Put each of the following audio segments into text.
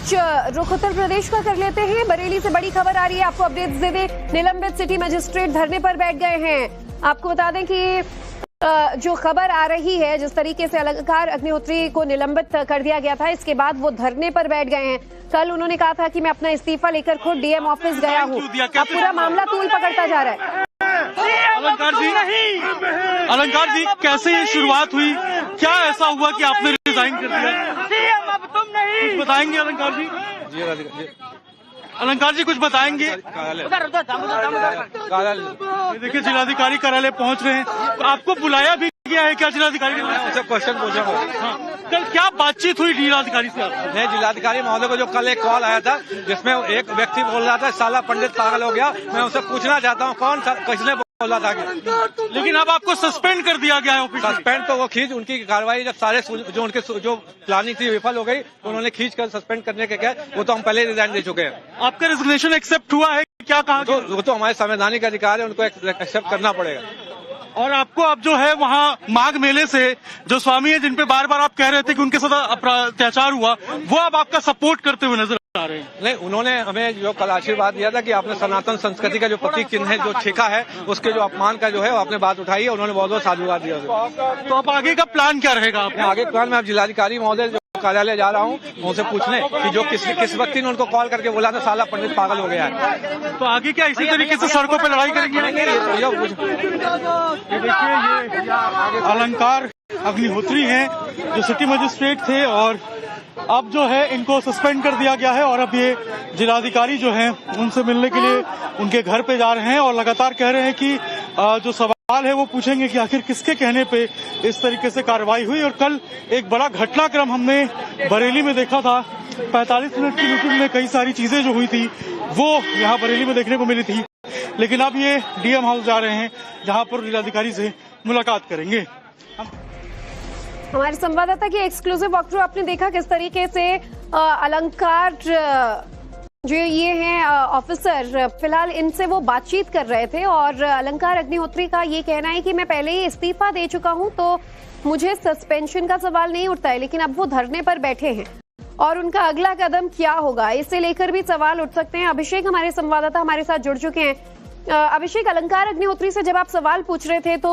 कुछ रुख उत्तर प्रदेश का कर लेते हैं। बरेली से बड़ी खबर आ रही है, आपको अपडेट्स दे दें। निलंबित सिटी मजिस्ट्रेट धरने पर बैठ गए हैं। आपको बता दें कि जो खबर आ रही है, जिस तरीके से अलंकार अग्निहोत्री को निलंबित कर दिया गया था, इसके बाद वो धरने पर बैठ गए हैं। कल उन्होंने कहा था कि मैं अपना इस्तीफा लेकर खुद डीएम ऑफिस गया हूँ। अब पूरा मामला तूल पकड़ता जा रहा है। अलंकार जी, कैसे ये शुरुआत हुई? क्या ऐसा हुआ कि आपने रिजाइन कर दिया? अब तुम नहीं कुछ बताएंगे अलंकार जी? अलंकार जी कुछ बताएंगे? देखिए, जिलाधिकारी कार्यालय पहुंच रहे हैं। तो आपको बुलाया भी गया है क्या जिलाधिकारी ने? उनसे क्वेश्चन पूछा। कल क्या बातचीत हुई जिलाधिकारी से? नहीं, जिलाधिकारी महोदय को जो कल एक कॉल आया था जिसमें एक व्यक्ति बोल रहा था साला पंडित पागल हो गया, मैं उनसे पूछना चाहता हूँ कौन किसने बोला था कि? लेकिन अब आपको सस्पेंड कर दिया गया है ऑफिस। सस्पेंड तो वो खींच, उनकी कार्रवाई जब सारे जो उनके जो प्लानिंग थी विफल हो गई तो उन्होंने खींच कर सस्पेंड करने के क्या, वो तो हम पहले रिजाइन दे चुके हैं। आपका रेजिग्नेशन एक्सेप्ट हुआ है? क्या कहा? वो तो हमारे संवैधानिक अधिकार है, उनको एक्सेप्ट करना पड़ेगा। और आपको अब जो है वहाँ माघ मेले से जो स्वामी है, जिन पे बार बार आप कह रहे थे कि उनके साथ अत्याचार हुआ, वो अब आपका सपोर्ट करते हुए नजर आ रहे हैं? नहीं, उन्होंने हमें जो कल आशीर्वाद दिया था कि आपने सनातन संस्कृति का जो प्रतीक चिन्ह है जो छेका है, उसके जो अपमान का जो है वो आपने बात उठाई है। उन्होंने बहुत बहुत साधुवाद दिया। तो अब आगे का प्लान क्या रहेगा? आपने आगे प्लान में अब जिलाधिकारी महोदय कार्यालय जा रहा हूँ, उनसे पूछने कि जो किस व्यक्ति ने उनको कॉल करके बोला था साला पंडित पागल हो गया है। तो आगे क्या इसी तरीके से सड़कों पर लड़ाई करेंगे? देखिए, ये अलंकार अग्निहोत्री हैं जो सिटी मजिस्ट्रेट थे, और अब जो है इनको सस्पेंड कर दिया गया है। और अब ये जिलाधिकारी जो हैं उनसे मिलने के लिए उनके घर पे जा रहे हैं और लगातार कह रहे हैं कि जो सवाल है वो पूछेंगे कि आखिर किसके कहने पे इस तरीके से कार्रवाई हुई। और कल एक बड़ा घटनाक्रम हमने बरेली में देखा था। 45 मिनट की मीटिंग में कई सारी चीजें जो हुई थी वो यहाँ बरेली में देखने को मिली थी। लेकिन अब ये डीएम हाउस जा रहे हैं, जहाँ पर जिलाधिकारी से मुलाकात करेंगे। हमारे संवाददाता की एक्सक्लूसिव वॉकथ्रू आपने देखा किस तरीके से अलंकार जो ये हैं ऑफिसर, फिलहाल इनसे वो बातचीत कर रहे थे। और अलंकार अग्निहोत्री का ये कहना है कि मैं पहले ही इस्तीफा दे चुका हूं, तो मुझे सस्पेंशन का सवाल नहीं उठता है। लेकिन अब वो धरने पर बैठे हैं और उनका अगला कदम क्या होगा, इसे लेकर भी सवाल उठ सकते हैं। अभिषेक हमारे संवाददाता हमारे साथ जुड़ चुके हैं। अभिषेक, अलंकार अग्निहोत्री से जब आप सवाल पूछ रहे थे तो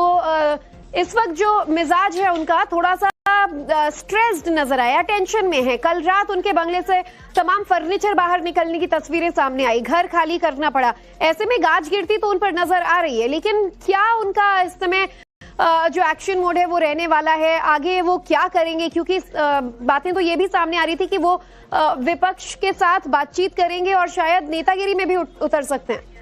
इस वक्त जो मिजाज है उनका थोड़ा सा स्ट्रेस्ड नजर आया, टेंशन में है। कल रात उनके बंगले से तमाम फर्नीचर बाहर निकलने की तस्वीरें सामने आई, घर खाली करना पड़ा। ऐसे में गाज गिरती तो उन पर नजर आ रही है। लेकिन क्या उनका इस समय जो एक्शन मोड है वो रहने वाला है? आगे वो क्या करेंगे? क्योंकि बातें तो ये भी सामने आ रही थी कि वो विपक्ष के साथ बातचीत करेंगे और शायद नेतागिरी में भी उतर सकते हैं।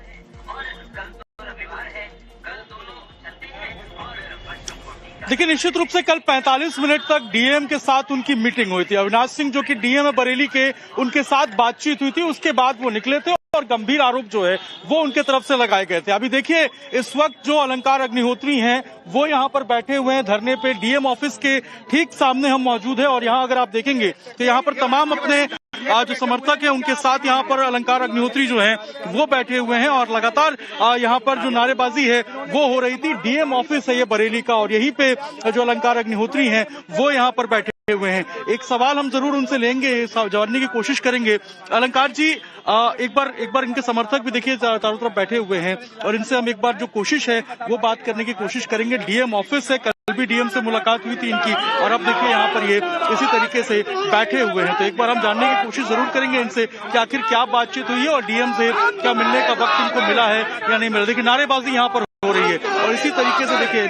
देखिए, निश्चित रूप से कल 45 मिनट तक डीएम के साथ उनकी मीटिंग हुई थी। अविनाश सिंह जो कि डीएम है बरेली के, उनके साथ बातचीत हुई थी। उसके बाद वो निकले थे और गंभीर आरोप जो है वो उनके तरफ से लगाए गए थे। अभी देखिए, इस वक्त जो अलंकार अग्निहोत्री हैं वो यहाँ पर बैठे हुए हैं धरने पे। डीएम ऑफिस के ठीक सामने हम मौजूद हैं और यहाँ अगर आप देखेंगे तो यहाँ पर तमाम अपने जो समर्थक है उनके साथ यहाँ पर अलंकार अग्निहोत्री जो है वो बैठे हुए हैं। और लगातार यहाँ पर जो नारेबाजी है वो हो रही थी। डीएम ऑफिस है ये बरेली का, और यहीं पे जो अलंकार अग्निहोत्री हैं वो यहाँ पर बैठे हुए हैं। एक सवाल हम जरूर उनसे लेंगे, जानने की कोशिश करेंगे। अलंकार जी, एक बार इनके समर्थक भी देखिए चारों तरफ बैठे हुए हैं और इनसे हम एक बार जो कोशिश है वो बात करने की कोशिश करेंगे। डीएम ऑफिस है, कल भी डीएम से मुलाकात हुई थी इनकी, और अब देखिए यहाँ पर ये इसी तरीके से बैठे हुए हैं। तो एक बार हम जानने की कोशिश जरूर करेंगे इनसे कि आखिर क्या बातचीत हुई है और डीएम से क्या मिलने का वक्त इनको मिला है या नहीं मिला। देखिए, नारेबाजी यहाँ पर हो रही है और इसी तरीके से देखिए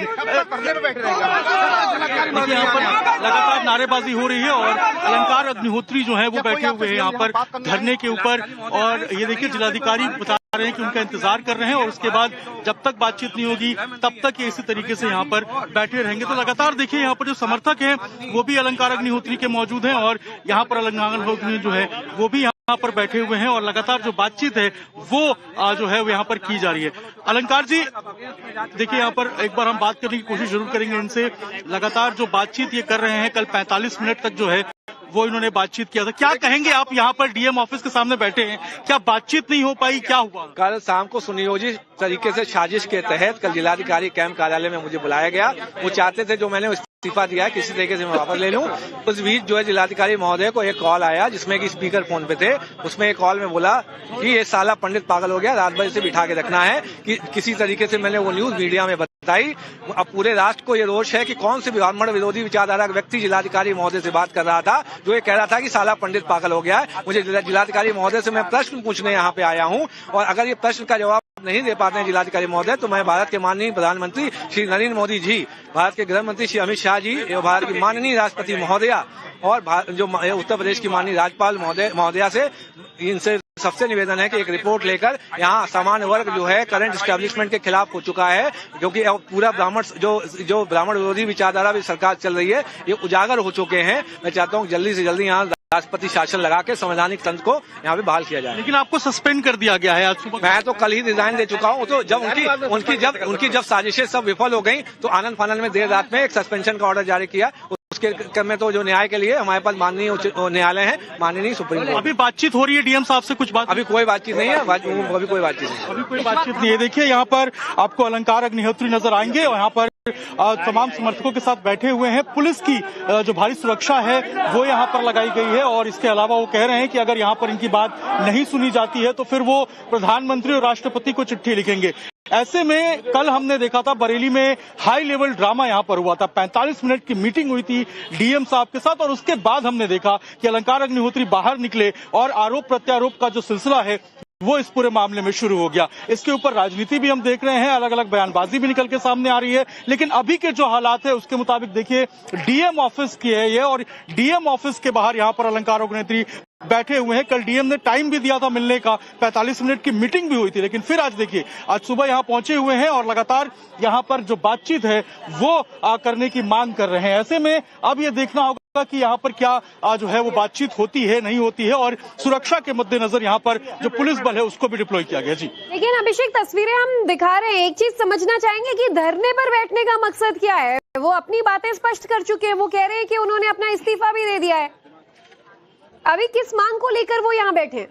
यहाँ पर लगातार नारेबाजी हो रही है और अलंकार अग्निहोत्री जो है वो बैठे हुए हैं यहाँ पर धरने के ऊपर। और ये देखिए, जिलाधिकारी बता रहे हैं कि उनका इंतजार कर रहे हैं और उसके बाद जब तक बातचीत नहीं होगी तब तक ये इसी तरीके से यहाँ पर बैठे रहेंगे। तो लगातार देखिए यहाँ पर जो समर्थक हैं वो भी अलंकार अग्निहोत्री के मौजूद हैं और यहाँ पर अलंकार अग्निहोत्री जो है वो भी यहाँ पर बैठे हुए हैं और लगातार जो बातचीत है वो जो है वो यहाँ पर की जा रही है। अलंकार जी, देखिए यहाँ पर एक बार हम बात करने की कोशिश जरूर करेंगे इनसे। लगातार जो बातचीत ये कर रहे हैं, कल 45 मिनट तक जो है वो इन्होंने बातचीत किया था। क्या कहेंगे आप? यहाँ पर डीएम ऑफिस के सामने बैठे हैं, क्या बातचीत नहीं हो पाई, क्या हुआ? कल शाम को सुनियोजित तरीके से साजिश के तहत कल जिलाधिकारी कैंप कार्यालय में मुझे बुलाया गया। वो चाहते थे जो मैंने इस्तीफा दिया है, किसी तरीके से मैं वापस ले लूं। उस बीच जो है जिलाधिकारी महोदय को एक कॉल आया जिसमें कि स्पीकर फोन पे थे। उसमें एक कॉल में बोला कि ये साला पंडित पागल हो गया, रात भर इसे बिठा के रखना है। कि किसी तरीके से मैंने वो न्यूज मीडिया में बताई। अब पूरे राष्ट्र को ये रोष है कि कौन से ब्राह्मण विरोधी विचारधारा व्यक्ति जिलाधिकारी महोदय से बात कर रहा था, जो ये कह रहा था कि साला पंडित पागल हो गया है। मुझे जिलाधिकारी महोदय से मैं प्रश्न पूछने यहाँ पे आया हूँ, और अगर ये प्रश्न का जवाब नहीं दे पाते हैं जिलाधिकारी महोदय, तो मैं भारत के माननीय प्रधानमंत्री श्री नरेंद्र मोदी जी, भारत के गृह मंत्री श्री अमित शाह जी, भारत की माननीय राष्ट्रपति महोदया और जो उत्तर प्रदेश की माननीय राज्यपाल महोदया से, इनसे सबसे निवेदन है कि एक रिपोर्ट लेकर यहाँ सामान्य वर्ग जो है करंट एस्टेब्लिशमेंट के खिलाफ हो चुका है, क्योंकि पूरा ब्राह्मण जो ब्राह्मण विरोधी विचारधारा भी सरकार चल रही है, ये उजागर हो चुके हैं। मैं चाहता हूँ जल्दी से जल्दी यहाँ राष्ट्रपति शासन लगा के संवैधानिक तंत्र को यहाँ पे बहाल किया जाए। लेकिन आपको सस्पेंड कर दिया गया है आज सुबह। मैं तो कल ही रिजाइन दे चुका हूँ। तो जब उनकी जब साजिशें सब विफल हो गई, तो आनंद फानंद में देर रात में एक सस्पेंशन का ऑर्डर जारी किया। उसके क्रम में तो जो न्याय के लिए हमारे पास माननीय उच्च न्यायालय है, माननीय सुप्रीम कोर्ट। अभी बातचीत हो रही है डीएम साहब से कुछ बात? अभी कोई बातचीत नहीं है, अभी कोई बातचीत नहीं है। देखिए यहाँ पर आपको अलंकार अग्निहोत्री नजर आएंगे और यहाँ पर तमाम समर्थकों के साथ बैठे हुए हैं। पुलिस की जो भारी सुरक्षा है वो यहाँ पर लगाई गई है, और इसके अलावा वो कह रहे हैं कि अगर यहाँ पर इनकी बात नहीं सुनी जाती है तो फिर वो प्रधानमंत्री और राष्ट्रपति को चिट्ठी लिखेंगे। ऐसे में कल हमने देखा था बरेली में हाई लेवल ड्रामा यहाँ पर हुआ था। 45 मिनट की मीटिंग हुई थी डीएम साहब के साथ, और उसके बाद हमने देखा कि अलंकार अग्निहोत्री बाहर निकले और आरोप प्रत्यारोप का जो सिलसिला है वो इस पूरे मामले में शुरू हो गया। इसके ऊपर राजनीति भी हम देख रहे हैं, अलग अलग बयानबाजी भी निकल के सामने आ रही है। लेकिन अभी के जो हालात है उसके मुताबिक देखिए डीएम ऑफिस की है ये, और डीएम ऑफिस के बाहर यहाँ पर अलंकार अग्निहोत्री बैठे हुए हैं। कल डीएम ने टाइम भी दिया था मिलने का, 45 मिनट की मीटिंग भी हुई थी, लेकिन फिर आज देखिए आज सुबह यहाँ पहुंचे हुए हैं और लगातार यहाँ पर जो बातचीत है वो करने की मांग कर रहे हैं। ऐसे में अब ये देखना होगा कि यहाँ पर क्या जो है वो बातचीत होती है नहीं होती है, और सुरक्षा के मद्देनजर यहाँ पर जो पुलिस बल है उसको भी डिप्लॉय किया गया। जी लेकिन अभिषेक, तस्वीरें हम दिखा रहे हैं, एक चीज समझना चाहेंगे कि धरने पर बैठने का मकसद क्या है। वो अपनी बातें स्पष्ट कर चुके हैं, वो कह रहे हैं कि उन्होंने अपना इस्तीफा भी दे दिया है। अभी किस मांग को लेकर वो यहाँ बैठे हैं?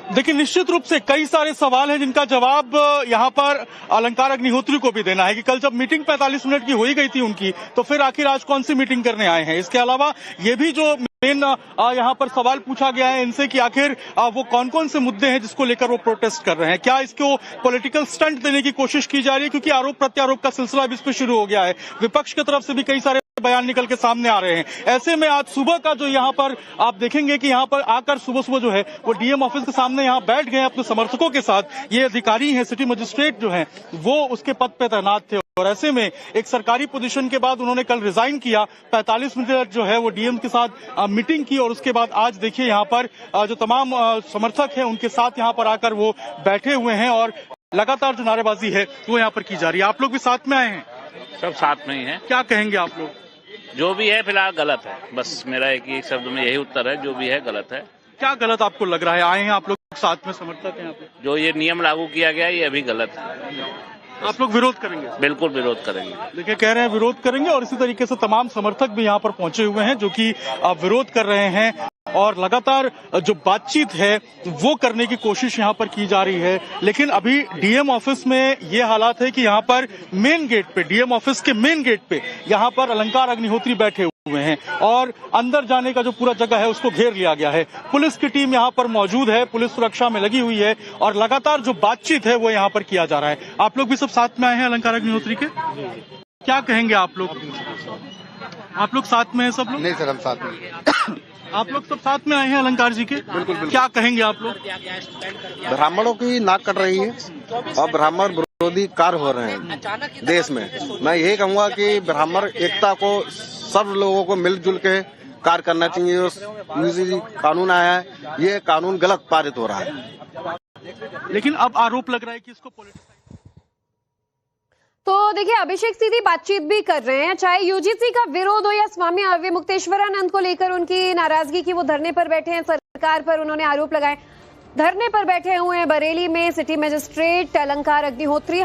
देखिए निश्चित रूप से कई सारे सवाल हैं जिनका जवाब यहाँ पर अलंकार अग्निहोत्री को भी देना है कि कल जब मीटिंग 45 मिनट की हो ही गई थी उनकी, तो फिर आखिर आज कौन सी मीटिंग करने आए हैं। इसके अलावा ये भी जो मेन यहाँ पर सवाल पूछा गया है इनसे कि आखिर वो कौन कौन से मुद्दे हैं जिसको लेकर वो प्रोटेस्ट कर रहे हैं। क्या इसको पॉलिटिकल स्टंट देने की कोशिश की जा रही है, क्योंकि आरोप प्रत्यारोप का सिलसिला अब इस पे शुरू हो गया है। विपक्ष की तरफ से भी कई सारे बयान निकल के सामने आ रहे हैं। ऐसे में आज सुबह का जो यहाँ पर आप देखेंगे कि यहाँ पर आकर सुबह सुबह जो है वो डीएम ऑफिस के सामने यहाँ बैठ गए अपने समर्थकों के साथ। ये अधिकारी हैं, सिटी मजिस्ट्रेट जो हैं वो उसके पद पे तैनात थे, और ऐसे में एक सरकारी पोजीशन के बाद उन्होंने कल रिजाइन किया। 45 मिनट जो है वो डीएम के साथ मीटिंग की, और उसके बाद आज देखिए यहाँ पर जो तमाम समर्थक हैं उनके साथ यहाँ पर आकर वो बैठे हुए हैं, और लगातार जो नारेबाजी है वो यहाँ पर की जा रही है। आप लोग भी साथ में आए हैं? सब साथ में ही है। क्या कहेंगे आप लोग? जो भी है फिलहाल गलत है, बस मेरा एक ही शब्द में यही उत्तर है, जो भी है गलत है। क्या गलत आपको लग रहा है? आए हैं आप लोग साथ में, समर्थक हैं यहाँ पे, जो ये नियम लागू किया गया ये अभी गलत है। आप लोग विरोध करेंगे? बिल्कुल विरोध करेंगे। देखिए कह रहे हैं विरोध करेंगे, और इसी तरीके से तमाम समर्थक भी यहाँ पर पहुंचे हुए हैं जो कि विरोध कर रहे हैं, और लगातार जो बातचीत है वो करने की कोशिश यहाँ पर की जा रही है। लेकिन अभी डीएम ऑफिस में ये हालात है कि यहाँ पर मेन गेट पे, डीएम ऑफिस के मेन गेट पे यहाँ पर अलंकार अग्निहोत्री बैठे हुए हैं, और अंदर जाने का जो पूरा जगह है उसको घेर लिया गया है। पुलिस की टीम यहाँ पर मौजूद है, पुलिस सुरक्षा में लगी हुई है, और लगातार जो बातचीत है वो यहाँ पर किया जा रहा है। आप लोग भी सब साथ में आए हैं अलंकार अग्निहोत्री के? क्या कहेंगे आप लोग? आप लोग साथ में हैं सब लोग? नहीं सर, हम साथ में। आप लोग सब साथ में आए हैं अलंकार जी के? बिल्कुल। क्या कहेंगे आप लोग? ब्राह्मणों की नाक कट रही है और ब्राह्मण विरोधी कार्य हो रहे हैं देश में। मैं यही कहूँगा कि ब्राह्मण एकता को, सब लोगों को मिलजुल के कार्य करना चाहिए। यूजीसी कानून आया है, ये कानून गलत पारित हो रहा है। लेकिन अब आरोप लग रहा है कि इसको तो देखिए अभिषेक सीधी बातचीत भी कर रहे हैं, चाहे यूजीसी का विरोध हो या स्वामी अवधूतानंद को लेकर उनकी नाराजगी की वो धरने पर बैठे हैं, सरकार पर उन्होंने आरोप लगाए। धरने पर बैठे हुए हैं बरेली में सिटी मजिस्ट्रेट अलंकार अग्निहोत्री।